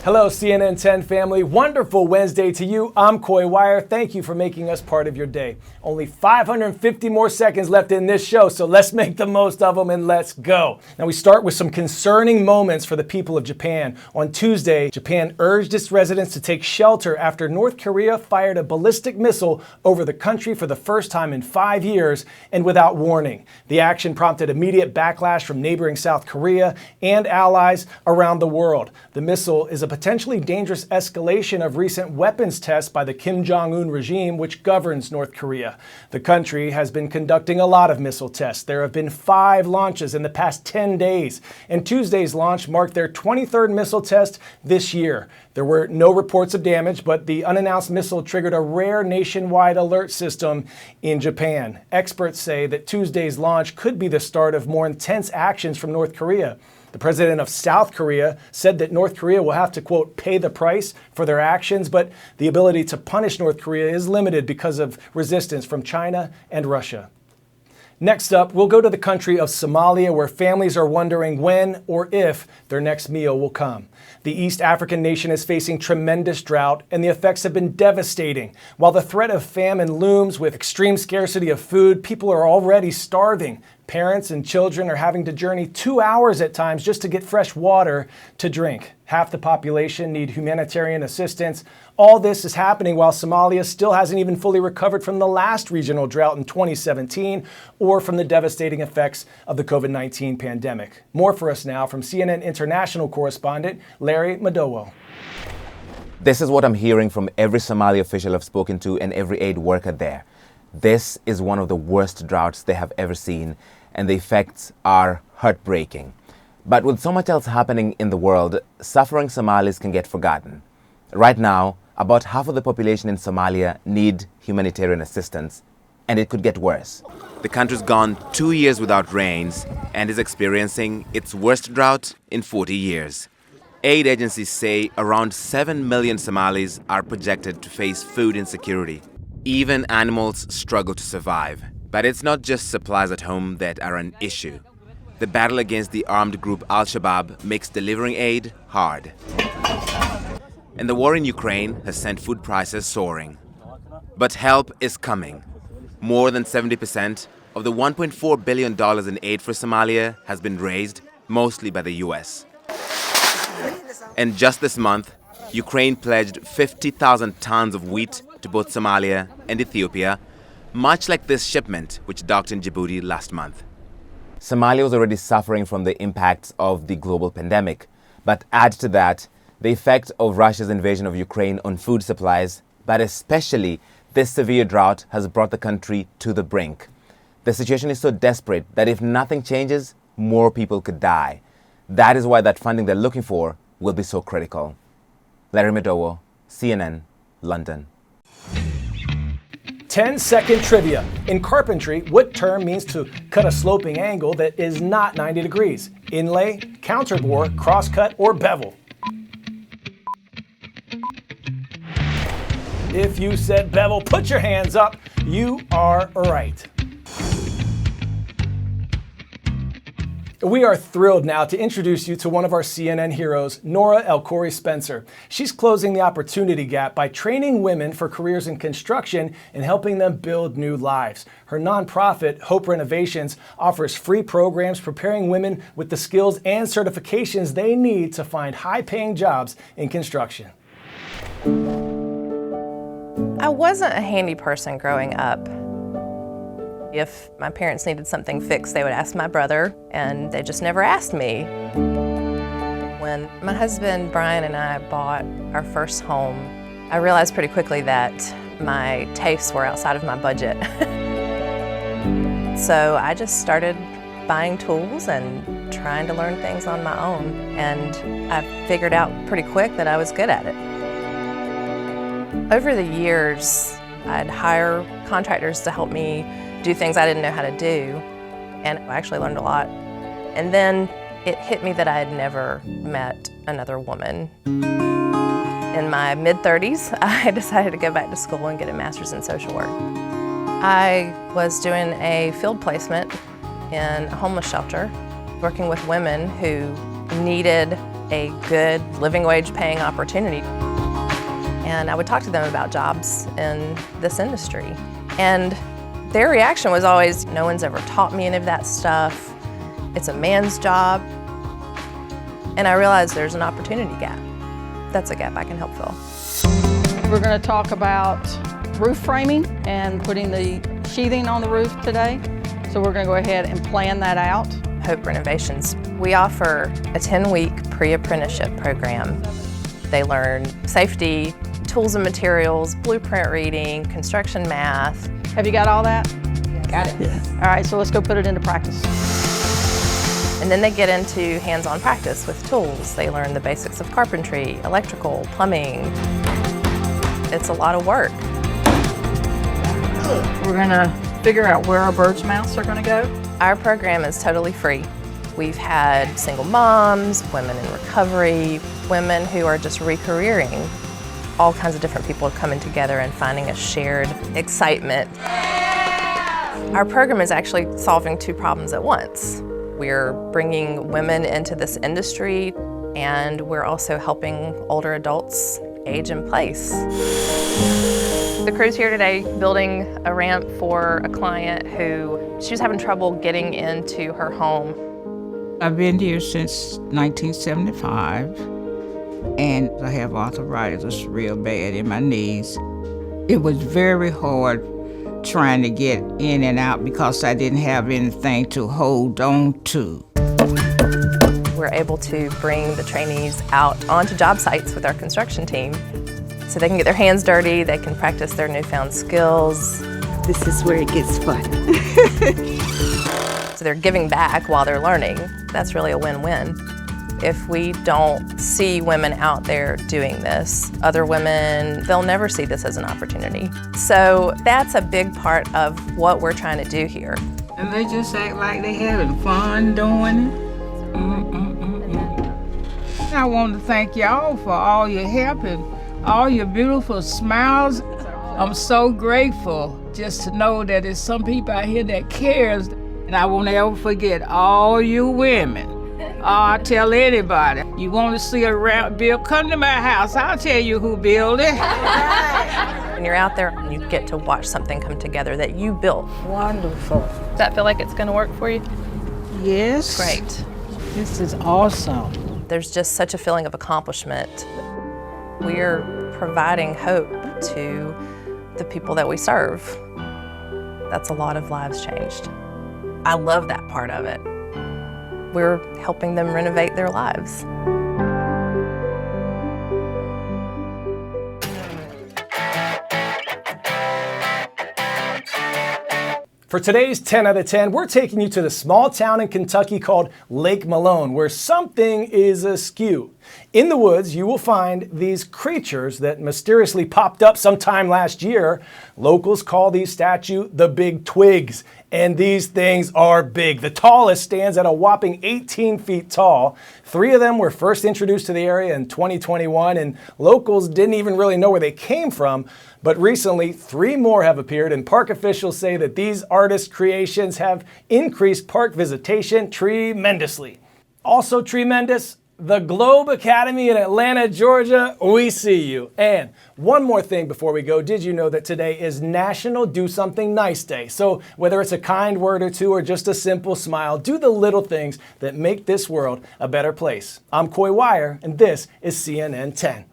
Hello, CNN 10 family. Wonderful Wednesday to you. I'm Coy Wire. Thank you for making us part of your day. Only 550 more seconds left in this show, so let's make the most of them and let's go. Now we start with some concerning moments for the people of Japan. On Tuesday, Japan urged its residents to take shelter after North Korea fired a ballistic missile over the country for the first time in 5 years and without warning. The action prompted immediate backlash from neighboring South Korea and allies around the world. The missile is a potentially dangerous escalation of recent weapons tests by the Kim Jong-un regime, which governs North Korea. The country has been conducting a lot of missile tests. There have been 5 launches in the past 10 days, and Tuesday's launch marked their 23rd missile test this year. There were no reports of damage, but the unannounced missile triggered a rare nationwide alert system in Japan. Experts say that Tuesday's launch could be the start of more intense actions from North Korea. The president of South Korea said that North Korea will have to, quote, pay the price for their actions, but the ability to punish North Korea is limited because of resistance from China and Russia. Next up, we'll go to the country of Somalia, where families are wondering when or if their next meal will come. The East African nation is facing tremendous drought, and the effects have been devastating. While the threat of famine looms with extreme scarcity of food, people are already starving. Parents and children are having to journey 2 hours at times just to get fresh water to drink. Half the population need humanitarian assistance. All this is happening while Somalia still hasn't even fully recovered from the last regional drought in 2017 or from the devastating effects of the COVID-19 pandemic. More for us now from CNN international correspondent Larry Madowo. This is what I'm hearing from every Somali official I've spoken to and every aid worker there. This is one of the worst droughts they have ever seen, and the effects are heartbreaking. But with so much else happening in the world, suffering Somalis can get forgotten. Right now, about half of the population in Somalia need humanitarian assistance, and it could get worse. The country's gone 2 years without rains and is experiencing its worst drought in 40 years. Aid agencies say around 7 million Somalis are projected to face food insecurity. Even animals struggle to survive. But it's not just supplies at home that are an issue. The battle against the armed group Al-Shabaab makes delivering aid hard. And the war in Ukraine has sent food prices soaring. But help is coming. More than 70% of the $1.4 billion in aid for Somalia has been raised, mostly by the US. And just this month, Ukraine pledged 50,000 tons of wheat to both Somalia and Ethiopia, much like this shipment which docked in Djibouti last month. Somalia was already suffering from the impacts of the global pandemic, but add to that the effect of Russia's invasion of Ukraine on food supplies, but especially this severe drought has brought the country to the brink. The situation is so desperate that if nothing changes, more people could die. That is why that funding they're looking for will be so critical. Larry Madowo, CNN, London. 10-second trivia. In carpentry, what term means to cut a sloping angle that is not 90 degrees? Inlay, counterbore, crosscut, or bevel? If you said bevel, put your hands up. You are right. We are thrilled now to introduce you to one of our CNN heroes, Nora El-Khoury Spencer. She's closing the opportunity gap by training women for careers in construction and helping them build new lives. Her nonprofit, Hope Renovations, offers free programs preparing women with the skills and certifications they need to find high-paying jobs in construction. I wasn't a handy person growing up. If my parents needed something fixed, they would ask my brother, and they just never asked me. When my husband, Brian, and I bought our first home, I realized pretty quickly that my tastes were outside of my budget. So I just started buying tools and trying to learn things on my own, and I figured out pretty quick that I was good at it. Over the years, I'd hire contractors to help me do things I didn't know how to do, and I actually learned a lot. And then it hit me that I had never met another woman. In my mid-30s, I decided to go back to school and get a master's in social work. I was doing a field placement in a homeless shelter, working with women who needed a good living wage paying opportunity. And I would talk to them about jobs in this industry. And their reaction was always, no one's ever taught me any of that stuff. It's a man's job. And I realized there's an opportunity gap. That's a gap I can help fill. We're going to talk about roof framing and putting the sheathing on the roof today. So we're going to go ahead and plan that out. Hope Renovations, we offer a 10-week pre-apprenticeship program. They learn safety, tools and materials, blueprint reading, construction math. Have you got all that? Yes. Got it. Yes. All right, so let's go put it into practice. And then they get into hands-on practice with tools. They learn the basics of carpentry, electrical, plumbing. It's a lot of work. We're gonna figure out where our bird's mouths are gonna go. Our program is totally free. We've had single moms, women in recovery, women who are just recareering. All kinds of different people are coming together and finding a shared excitement. Our program is actually solving two problems at once. We're bringing women into this industry, and we're also helping older adults age in place. The crew's here today building a ramp for a client who she was having trouble getting into her home. I've been here since 1975, and I have arthritis real bad in my knees. It was very hard trying to get in and out because I didn't have anything to hold on to. We're able to bring the trainees out onto job sites with our construction team so they can get their hands dirty, they can practice their newfound skills. This is where it gets fun. So they're giving back while they're learning. That's really a win-win. If we don't see women out there doing this, other women, they'll never see this as an opportunity. So that's a big part of what we're trying to do here. And they just act like they having fun doing it. I want to thank y'all for all your help and all your beautiful smiles. I'm so grateful just to know that there's some people out here that cares, and I won't ever forget all you women. I tell anybody, you want to see a ramp built, come to my house. I'll tell you who built it. When you're out there and you get to watch something come together that you built. Wonderful. Does that feel like it's going to work for you? Yes. Great. This is awesome. There's just such a feeling of accomplishment. We're providing hope to the people that we serve. That's a lot of lives changed. I love that part of it. We're helping them renovate their lives. For today's 10 out of 10, we're taking you to the small town in Kentucky called Lake Malone, where something is askew. In the woods, you will find these creatures that mysteriously popped up sometime last year. Locals call these statues the big twigs, and these things are big. The tallest stands at a whopping 18 feet tall. 3 of them were first introduced to the area in 2021, and locals didn't even really know where they came from. But recently, 3 more have appeared, and park officials say that these artist creations have increased park visitation tremendously. Also tremendous, the Globe Academy in Atlanta, Georgia, we see you. And one more thing before we go, did you know that today is National Do Something Nice Day? So whether it's a kind word or two or just a simple smile, do the little things that make this world a better place. I'm Coy Wire, and this is CNN 10.